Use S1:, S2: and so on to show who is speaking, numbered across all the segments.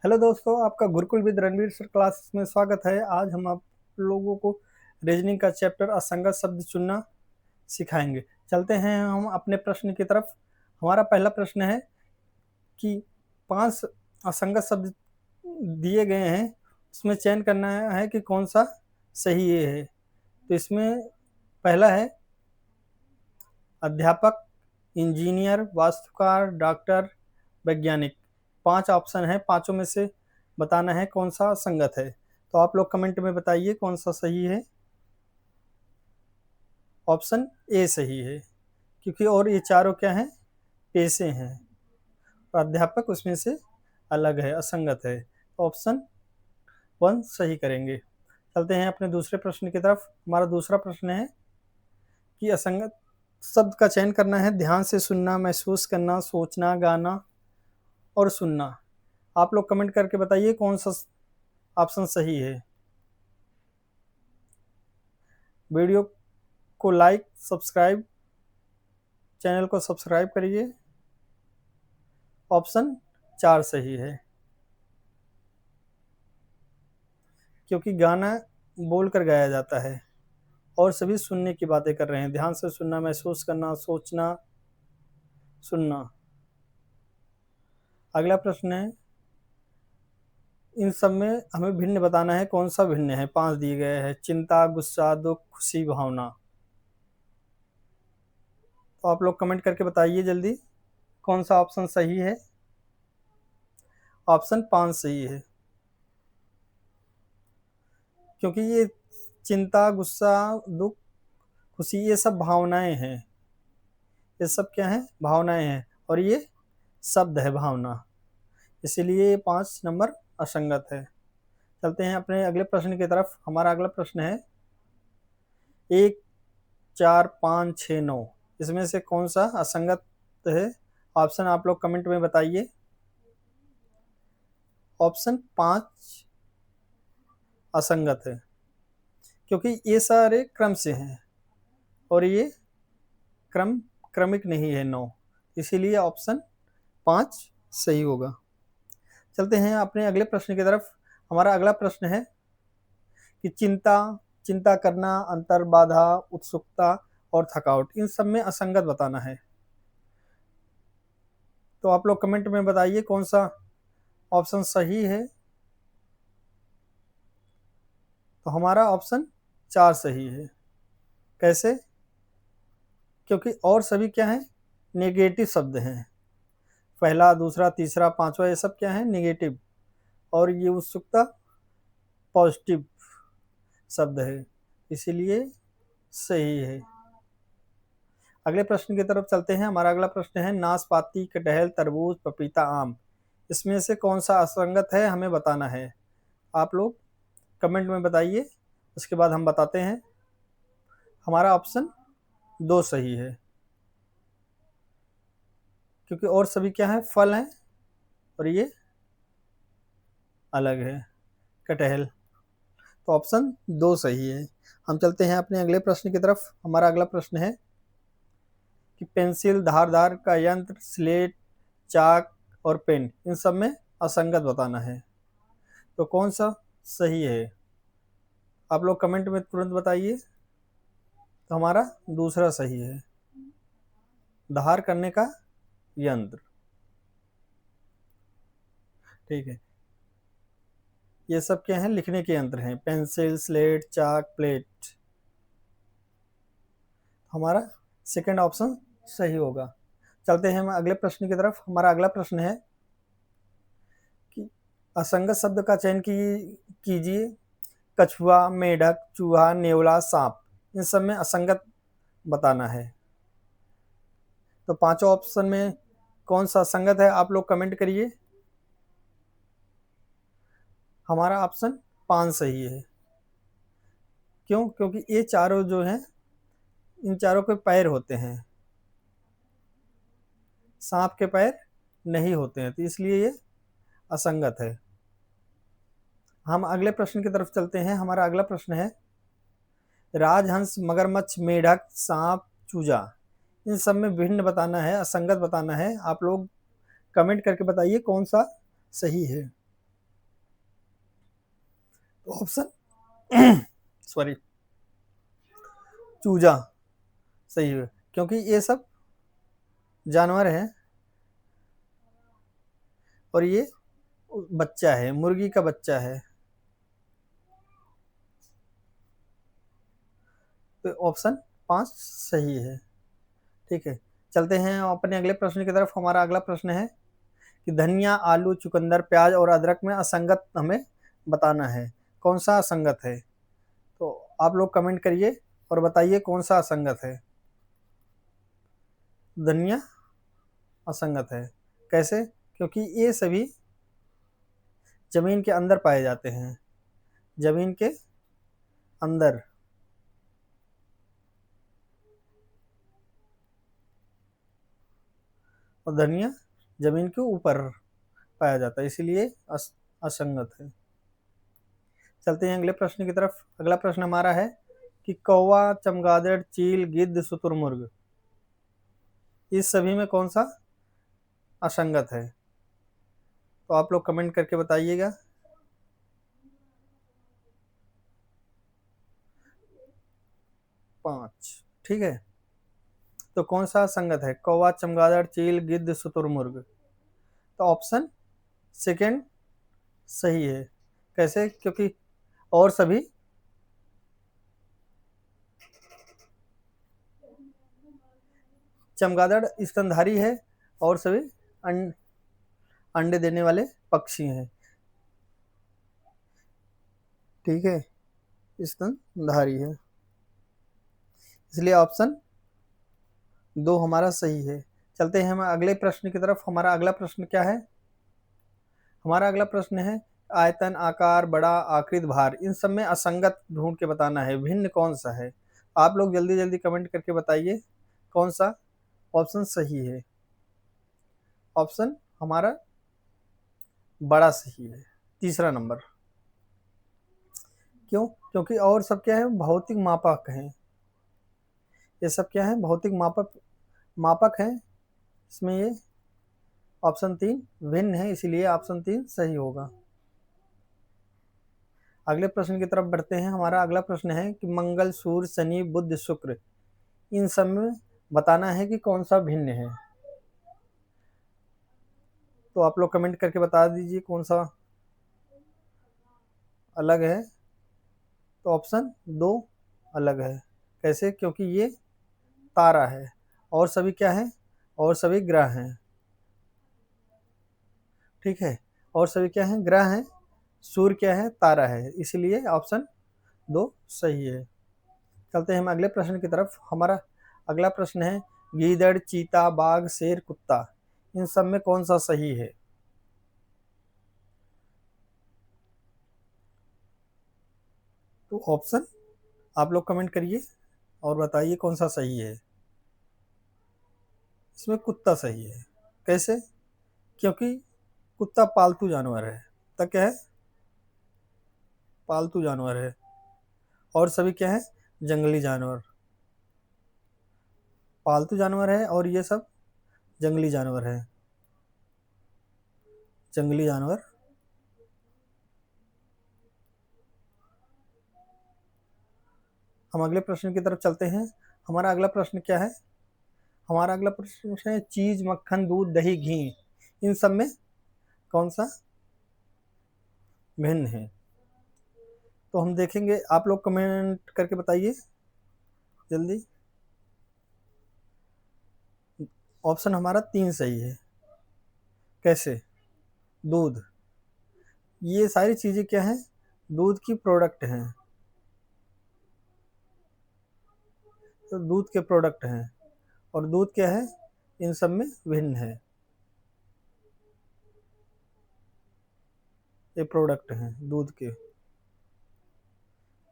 S1: Hello दोस्तों, आपका Gurukul with Ranveer sir class में स्वागत है। आज हम आप लोगों को रीजनिंग का चैप्टर असंगत शब्द चुनना सिखाएंगे। चलते हैं हम अपने प्रश्न की तरफ। हमारा पहला प्रश्न है कि 5 असंगत शब्द दिए गए हैं, उसमें चयन करना है कि कौन सा सही है। तो इसमें पहला है अध्यापक, इंजीनियर, वास्तुकार, डॉक्टर, वैज्ञानिक। 5 ऑप्शन है, पांचों में से बताना है कौन सा संगत है। तो आप लोग कमेंट में बताइए कौन सा सही है। ऑप्शन ए सही है, क्योंकि और ये चारों क्या हैं, पेशे हैं। अध्यापक उसमें से अलग है, असंगत है। ऑप्शन 1 सही करेंगे। चलते हैं अपने दूसरे प्रश्न की तरफ। हमारा दूसरा प्रश्न है कि असंगत शब्द का चयन करना है। ध्यान से सुनना, महसूस करना, सोचना, गाना और सुनना। आप लोग कमेंट करके बताइए कौन सा ऑप्शन सही है। वीडियो को लाइक, सब्सक्राइब, चैनल को सब्सक्राइब करिए। ऑप्शन 4 सही है, क्योंकि गाना बोलकर गाया जाता है और सभी सुनने की बातें कर रहे हैं। ध्यान से सुनना, महसूस करना, सोचना, सुनना। अगला प्रश्न है, इन सब में हमें भिन्न बताना है, कौन सा भिन्न है। 5 दिए गए हैं। चिंता, गुस्सा, दुख, खुशी, भावना। तो आप लोग कमेंट करके बताइए जल्दी कौन सा ऑप्शन सही है। ऑप्शन 5 सही है, क्योंकि ये चिंता, गुस्सा, दुख, खुशी ये सब भावनाएं हैं। ये सब क्या है, भावनाएं हैं, और ये शब्द है भावना। इसीलिए ये 5 नंबर असंगत है। चलते हैं अपने अगले प्रश्न की तरफ। हमारा अगला प्रश्न है 1, 4, 5, 6, 9, इसमें से कौन सा असंगत है। ऑप्शन आप लोग कमेंट में बताइए। ऑप्शन 5 असंगत है, क्योंकि ये सारे क्रम से हैं और ये क्रमिक नहीं है 9। इसीलिए ऑप्शन 5 सही होगा। चलते हैं अपने अगले प्रश्न की तरफ। हमारा अगला प्रश्न है कि चिंता, चिंता करना, अंतर, बाधा, उत्सुकता और थकावट, इन सब में असंगत बताना है। तो आप लोग कमेंट में बताइए कौन सा ऑप्शन सही है। तो हमारा ऑप्शन 4 सही है। कैसे? क्योंकि और सभी क्या है, नेगेटिव शब्द हैं। पहला, दूसरा, तीसरा, पांचवा ये सब क्या है, नेगेटिव। और ये उत्सुकता पॉजिटिव शब्द है, इसीलिए सही है। अगले प्रश्न की तरफ चलते हैं। हमारा अगला प्रश्न है नाशपाती, कटहल, तरबूज, पपीता, आम, इसमें से कौन सा असंगत है, हमें बताना है। आप लोग कमेंट में बताइए, उसके बाद हम बताते हैं। हमारा ऑप्शन 2 सही है, क्योंकि और सभी क्या है, फल हैं और ये अलग है, कटहल। तो ऑप्शन 2 सही है। हम चलते हैं अपने अगले प्रश्न की तरफ। हमारा अगला प्रश्न है कि पेंसिल, धारदार का यंत्र, स्लेट, चाक और पेन, इन सब में असंगत बताना है। तो कौन सा सही है, आप लोग कमेंट में तुरंत बताइए। तो हमारा दूसरा सही है, धार करने का यंत्र। ठीक है, ये सब क्या है, लिखने के यंत्र हैं। पेंसिल, स्लेट, चाक, प्लेट। हमारा सेकंड ऑप्शन सही होगा। चलते हैं हम अगले प्रश्न की तरफ। हमारा अगला प्रश्न है कि असंगत शब्द का चयन कीजिए। कछुआ, मेढक, चूहा, नेवला, सांप, इन सब में असंगत बताना है। तो पांचों ऑप्शन में कौन सा असंगत है, आप लोग कमेंट करिए। हमारा ऑप्शन 5 सही है। क्यों? क्योंकि ये चारों जो हैं, इन चारों के पैर होते हैं, सांप के पैर नहीं होते हैं, तो इसलिए ये असंगत है। हम अगले प्रश्न की तरफ चलते हैं। हमारा अगला प्रश्न है राजहंस, मगरमच्छ, मेढक, सांप, चूजा, इन सब में भिन्न बताना है, असंगत बताना है। आप लोग कमेंट करके बताइए कौन सा सही है। ऑप्शन सॉरी चूजा सही है, क्योंकि ये सब जानवर हैं और ये बच्चा है, मुर्गी का बच्चा है। तो ऑप्शन 5 सही है। ठीक है, चलते हैं अपने अगले प्रश्न की तरफ। हमारा अगला प्रश्न है कि धनिया, आलू, चुकंदर, प्याज और अदरक में असंगत हमें बताना है, कौन सा असंगत है। तो आप लोग कमेंट करिए और बताइए कौन सा असंगत है। धनिया असंगत है, कैसे? क्योंकि ये सभी जमीन के अंदर पाए जाते हैं, जमीन के अंदर। और धनिया जमीन के ऊपर पाया जाता है, इसीलिए असंगत है। चलते हैं अगले प्रश्न की तरफ। अगला प्रश्न हमारा है कि कौवा, चमगादड़, चील, गिद्ध, शुतुरमुर्ग, इस सभी में कौन सा असंगत है। तो आप लोग कमेंट करके बताइएगा। पांच, ठीक है। तो कौन सा असंगत है? कौवा, चमगादड़, चील, गिद्ध, शुतुरमुर्ग। तो ऑप्शन सेकेंड सही है। कैसे? क्योंकि और सभी चमगादड़ स्तनधारी है और सभी अंडे देने वाले पक्षी हैं। ठीक है, स्तनधारी है, इसलिए ऑप्शन 2 हमारा सही है। चलते हैं हम अगले प्रश्न की तरफ। हमारा अगला प्रश्न क्या है? हमारा अगला प्रश्न है आयतन, आकार, बड़ा, आकृति, भार, इन सब में असंगत ढूंढ के बताना है, भिन्न कौन सा है। आप लोग जल्दी जल्दी कमेंट करके बताइए कौन सा ऑप्शन सही है। ऑप्शन हमारा बड़ा सही है, तीसरा नंबर। क्यों? क्योंकि और सब क्या है? भौतिक मापक हैं। ये सब क्या है? भौतिक मापक है। इसमें ये ऑप्शन 3 भिन्न है, इसीलिए ऑप्शन 3 सही होगा। अगले प्रश्न की तरफ बढ़ते हैं। हमारा अगला प्रश्न है कि मंगल, सूर्य, शनि, बुध, शुक्र, इन सब में बताना है कि कौन सा भिन्न है। तो आप लोग कमेंट करके बता दीजिए कौन सा अलग है। तो ऑप्शन 2 अलग है। कैसे? क्योंकि ये तारा है और सभी क्या है? और सभी ग्रह हैं। ठीक है, और सभी क्या है? ग्रह हैं। सूर्य क्या है? तारा है, इसलिए ऑप्शन 2 सही है। चलते हैं हम अगले प्रश्न की तरफ। हमारा अगला प्रश्न है गीदड़, चीता, बाघ, शेर, कुत्ता, इन सब में कौन सा सही है। तो ऑप्शन आप लोग कमेंट करिए और बताइए कौन सा सही है। इसमें कुत्ता सही है। कैसे? क्योंकि कुत्ता पालतू जानवर है। तक क्या है? पालतू जानवर है और सभी क्या है? जंगली जानवर। पालतू जानवर है और ये सब जंगली जानवर है। जंगली जानवर। हम अगले प्रश्न की तरफ चलते हैं। हमारा अगला प्रश्न क्या है? हमारा अगला प्रश्न है चीज, मक्खन, दूध, दही, घी, इन सब में कौन सा भिन्न है। तो हम देखेंगे, आप लोग कमेंट करके बताइए जल्दी। ऑप्शन हमारा 3 सही है। कैसे? दूध, ये सारी चीजें क्या है? दूध की प्रोडक्ट हैं। तो दूध के प्रोडक्ट हैं और दूध क्या है? इन सब में भिन्न है। ये प्रोडक्ट हैं दूध के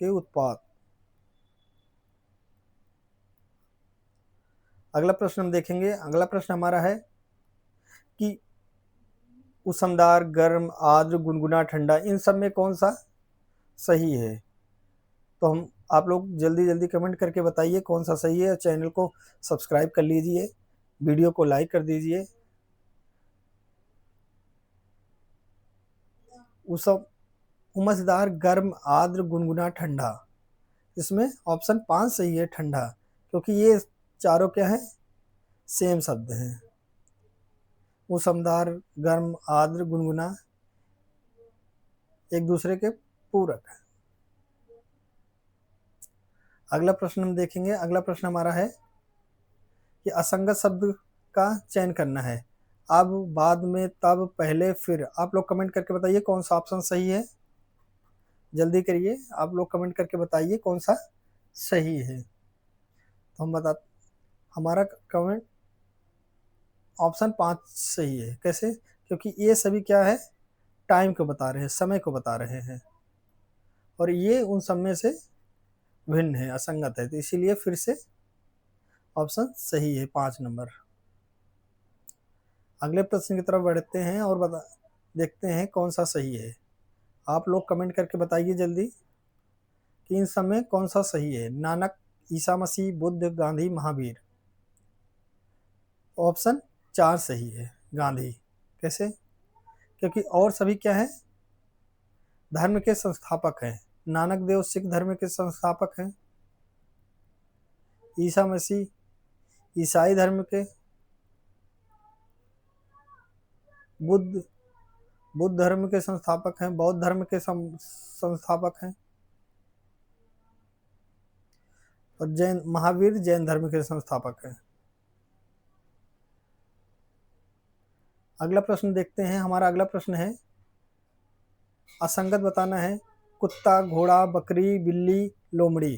S1: उत्पाद। अगला प्रश्न हम देखेंगे। अगला प्रश्न हमारा है कि उष्मदार, गर्म, आर्द्र, गुनगुना, ठंडा, इन सब में कौन सा सही है। तो हम आप लोग जल्दी जल्दी कमेंट करके बताइए कौन सा सही है। चैनल को सब्सक्राइब कर लीजिए, वीडियो को लाइक कर दीजिए। उष्म उमसदार, गर्म, आर्द्र, गुनगुना, ठंडा। इसमें ऑप्शन 5 सही है, ठंडा, क्योंकि ये चारों क्या है, सेम शब्द हैं। उष्मदार, गर्म, आर्द्र, गुनगुना एक दूसरे के पूरक है। अगला प्रश्न हम देखेंगे। अगला प्रश्न हमारा है कि असंगत शब्द का चयन करना है। अब, बाद में, तब, पहले, फिर। आप लोग कमेंट करके बताइए कौन सा ऑप्शन सही है। जल्दी करिए, आप लोग कमेंट करके बताइए कौन सा सही है। तो हम बता, हमारा कमेंट ऑप्शन 5 सही है। कैसे? क्योंकि ये सभी क्या है, टाइम को बता रहे हैं, समय को बता रहे हैं, और ये उन सब में से भिन्न है, असंगत है, तो इसीलिए फिर से ऑप्शन सही है, 5 नंबर। अगले प्रश्न की तरफ बढ़ते हैं और देखते हैं कौन सा सही है। आप लोग कमेंट करके बताइए जल्दी कि इन सब में कौन सा सही है। नानक, ईसा मसीह, बुद्ध, गांधी, महावीर। ऑप्शन 4 सही है, गांधी। कैसे? क्योंकि और सभी क्या है, धर्म के संस्थापक हैं। नानक देव सिख धर्म के संस्थापक हैं। ईसा मसीह ईसाई धर्म के। बुद्ध बुद्ध धर्म के संस्थापक हैं। बौद्ध धर्म के संस्थापक हैं। और जैन, महावीर जैन धर्म के संस्थापक हैं। अगला प्रश्न देखते हैं। हमारा अगला प्रश्न है, असंगत बताना है। कुत्ता, घोड़ा, बकरी, बिल्ली, लोमड़ी।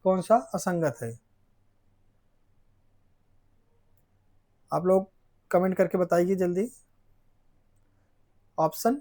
S1: कौन सा असंगत है? आप लोग कमेंट करके बताइए जल्दी। ऑप्शन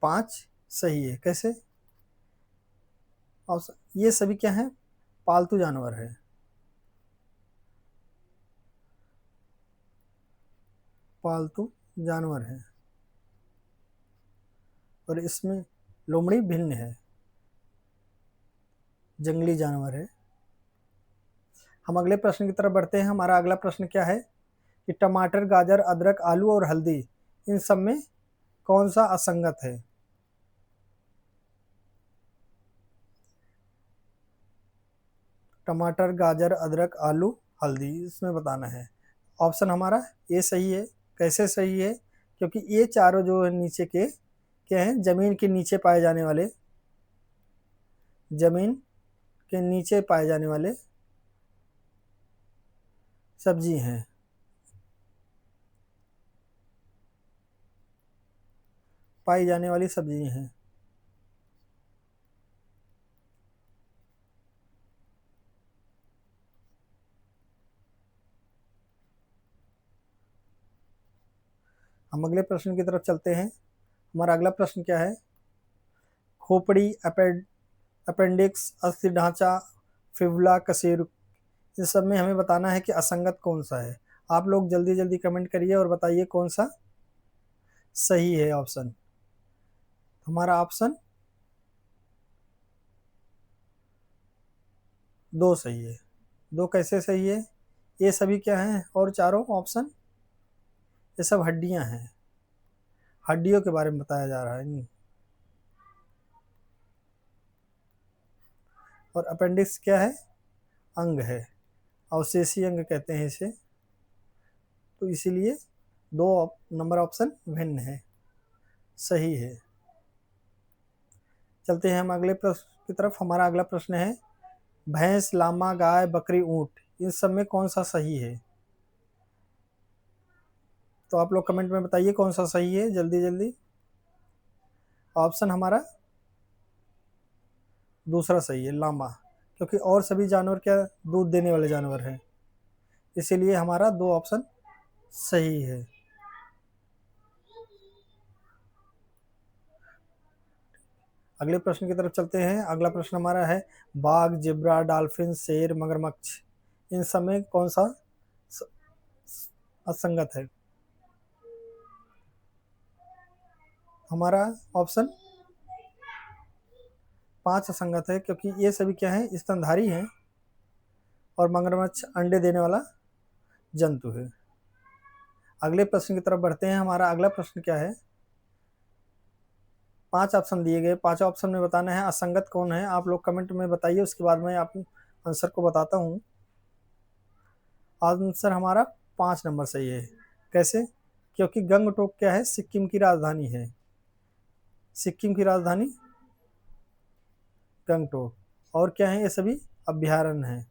S1: 5 सही है। कैसे? ऑप्शन, ये सभी क्या है, पालतू जानवर है। पालतू जानवर है, और इसमें लोमड़ी भिन्न है, जंगली जानवर है। हम अगले प्रश्न की तरफ बढ़ते हैं। हमारा अगला प्रश्न क्या है कि टमाटर, गाजर, अदरक, आलू और हल्दी, इन सब में कौन सा असंगत है? टमाटर, गाजर, अदरक, आलू, हल्दी, इसमें बताना है। ऑप्शन हमारा ये सही है। कैसे सही है? क्योंकि ये चारों जो है नीचे के क्या हैं, जमीन के नीचे पाए जाने वाले, जमीन के नीचे पाए जाने वाले सब्जी हैं। पाई जाने वाली सब्जी हैं। हम अगले प्रश्न की तरफ चलते हैं। हमारा अगला प्रश्न क्या है, खोपड़ी, अपेंडिक्स, अस्थि ढांचा, फिबुला, कशेरुक, इस सब में हमें बताना है कि असंगत कौन सा है। आप लोग जल्दी जल्दी कमेंट करिए और बताइए कौन सा सही है ऑप्शन। हमारा ऑप्शन 2 सही है। 2 कैसे सही है? ये सभी क्या हैं, और चारों ऑप्शन, ये सब हड्डियां हैं, हड्डियों के बारे में बताया जा रहा है। और अपेंडिक्स क्या है, अंग है, अवशेषी अंग कहते हैं इसे, तो इसीलिए 2 नंबर ऑप्शन भिन्न है, सही है। चलते हैं हम अगले प्रश्न की तरफ। हमारा अगला प्रश्न है, भैंस, लामा, गाय, बकरी, ऊंट, इन सब में कौन सा सही है? तो आप लोग कमेंट में बताइए कौन सा सही है, जल्दी जल्दी। ऑप्शन हमारा दूसरा सही है, लामा, क्योंकि और सभी जानवर क्या, दूध देने वाले जानवर हैं, इसीलिए हमारा 2 ऑप्शन सही है। अगले प्रश्न की तरफ चलते हैं। अगला प्रश्न हमारा है, बाघ, जिब्रा, डॉल्फिन, शेर, मगरमच्छ, इन सब में कौन सा असंगत है? हमारा ऑप्शन 5 असंगत है, क्योंकि ये सभी क्या है, स्तनधारी हैं, और मगरमच्छ अंडे देने वाला जंतु है। अगले प्रश्न की तरफ बढ़ते हैं। हमारा अगला प्रश्न क्या है 5 ऑप्शन दिए गए, 5 ऑप्शन में बताना है असंगत कौन है। आप लोग कमेंट में बताइए, उसके बाद मैं आप आंसर को बताता हूँ। आंसर हमारा 5 नंबर सही है। कैसे? क्योंकि गंगटोक क्या है, सिक्किम की राजधानी है। सिक्किम की राजधानी गंगटोक। और क्या है, ये सभी अभ्यारण्य है,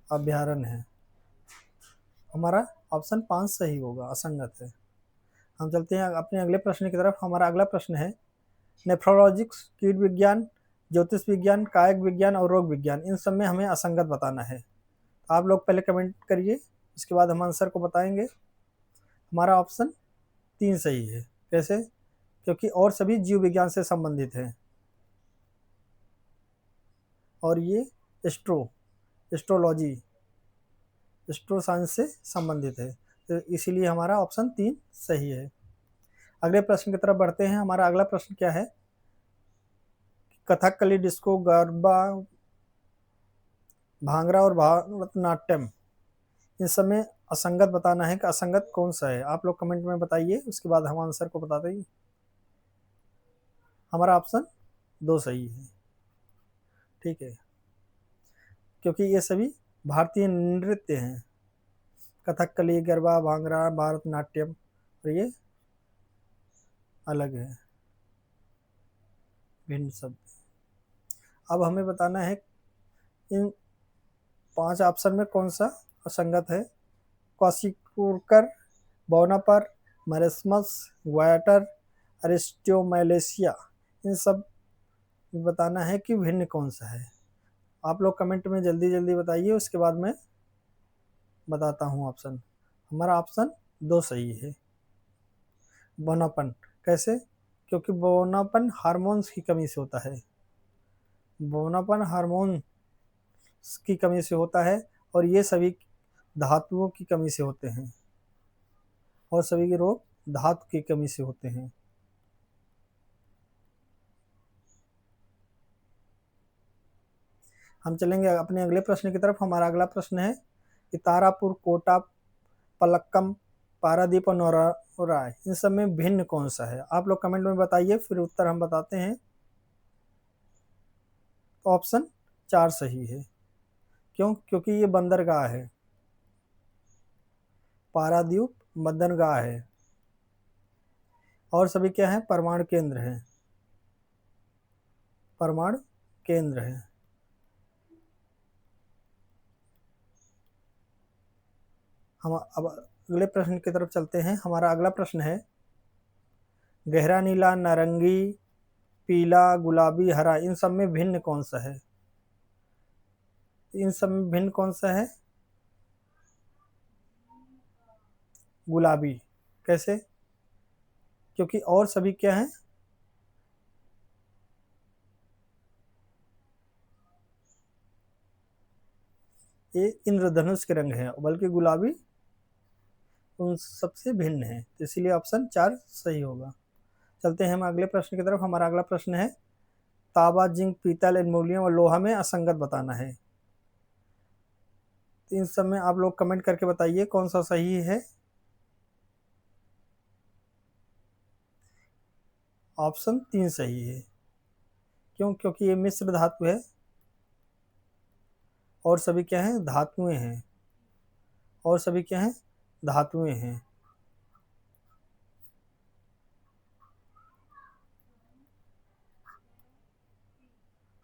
S1: अभ्यारण्य है। हमारा ऑप्शन 5 सही होगा, असंगत है। हम चलते हैं अपने अगले प्रश्न की तरफ। हमारा अगला प्रश्न है नेफ्रोलॉजिक्स, कीट विज्ञान, ज्योतिष विज्ञान, कायक विज्ञान और रोग विज्ञान, इन सब में हमें असंगत बताना है। आप लोग पहले कमेंट करिए, उसके बाद हम आंसर को बताएंगे। हमारा ऑप्शन 3 सही है। कैसे? क्योंकि और सभी जीव विज्ञान से संबंधित हैं, और ये एस्ट्रोलॉजी, एस्ट्रो साइंस से संबंधित है, तो इसीलिए हमारा ऑप्शन 3 सही है। अगले प्रश्न की तरफ बढ़ते हैं। हमारा अगला प्रश्न क्या है, कथकली, डिस्को, गरबा, भांगड़ा और भारतनाट्यम, इन सब में असंगत बताना है कि असंगत कौन सा है। आप लोग कमेंट में बताइए, उसके बाद हम आंसर को बता देंगे। हमारा ऑप्शन 2 सही है। ठीक है, क्योंकि ये सभी भारतीय नृत्य हैं, कथकली, गरबा, भांगड़ा, भारतनाट्यम, और ये अलग है, भिन्न शब्द। अब हमें बताना है इन 5 ऑप्शन में कौन सा असंगत है। क्वासिकुरकर, बोनापर, मरेस्मस, ग्वाटर, अरिस्टोमैलेशिया, इन सब बताना है कि भिन्न कौन सा है। आप लोग कमेंट में जल्दी जल्दी बताइए, उसके बाद मैं बताता हूँ ऑप्शन। हमारा ऑप्शन 2 सही है, बोनापन। कैसे? क्योंकि बोनापन हार्मोन्स की कमी से होता है, बोनापन हार्मोन की कमी से होता है, और ये सभी धातुओं की कमी से होते हैं, और सभी के रोग धातु की कमी से होते हैं। हम चलेंगे अपने अगले प्रश्न की तरफ। हमारा अगला प्रश्न है कि तारापुर, कोटा, पलक्कम, पारादीप और नौराय, इन सब में भिन्न कौन सा है। आप लोग कमेंट में बताइए, फिर उत्तर हम बताते हैं। तो ऑप्शन 4 सही है। क्यों? क्योंकि ये बंदरगाह है, पारादीप बंदरगाह है, और सभी क्या है, परमाणु केंद्र है, परमाणु केंद्र है। हम अब अगले प्रश्न की तरफ चलते हैं। हमारा अगला प्रश्न है गहरा नीला, नारंगी, पीला, गुलाबी, हरा, इन सब में भिन्न कौन सा है। इन सब में भिन्न कौन सा है, गुलाबी। कैसे? क्योंकि और सभी क्या है, ये इंद्रधनुष के रंग है, बल्कि गुलाबी उन सबसे भिन्न है, तो इसीलिए ऑप्शन 4 सही होगा। चलते हैं हम अगले प्रश्न की तरफ। हमारा अगला प्रश्न है तांबा, जिंक, पीतल, एल्युमिनियम और लोहा में असंगत बताना है। तो इन सब में आप लोग कमेंट करके बताइए कौन सा सही है। ऑप्शन 3 सही है। क्यों? क्योंकि ये मिश्र धातु है, और सभी क्या है, धातुएं हैं, और सभी क्या है, धातुएं हैं।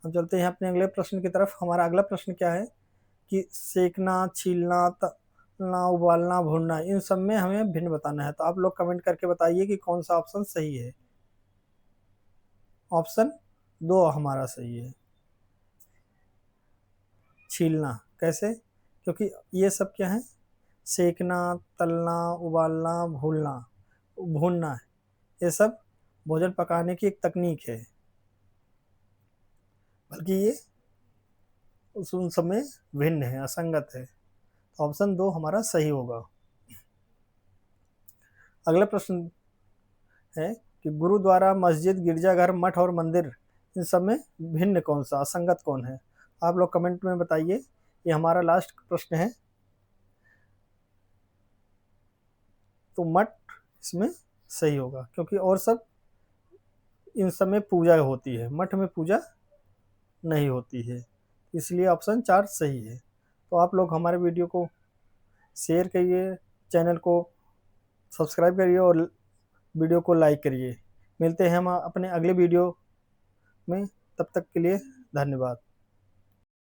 S1: हम चलते हैं अपने अगले प्रश्न की तरफ। हमारा अगला प्रश्न क्या है कि सेकना, छीलना, तलना, उबालना, भूनना, इन सब में हमें भिन्न बताना है। तो आप लोग कमेंट करके बताइए कि कौन सा ऑप्शन सही है। ऑप्शन 2 हमारा सही है, छीलना। कैसे? क्योंकि ये सब क्या है, सेकना, तलना, उबालना, भूनना, ये सब भोजन पकाने की एक तकनीक है, बल्कि ये उन सब में भिन्न है, असंगत है। तो ऑप्शन 2 हमारा सही होगा। अगला प्रश्न है कि गुरुद्वारा, मस्जिद, गिरजाघर, मठ और मंदिर, इन सब में भिन्न कौन सा, असंगत कौन है। आप लोग कमेंट में बताइए। ये हमारा लास्ट प्रश्न है। तो मठ इसमें सही होगा, क्योंकि और सब इन सब में पूजा होती है, मठ में पूजा नहीं होती है, इसलिए ऑप्शन 4 सही है। तो आप लोग हमारे वीडियो को शेयर करिए, चैनल को सब्सक्राइब करिए और वीडियो को लाइक करिए। मिलते हैं हम अपने अगले वीडियो में, तब तक के लिए धन्यवाद।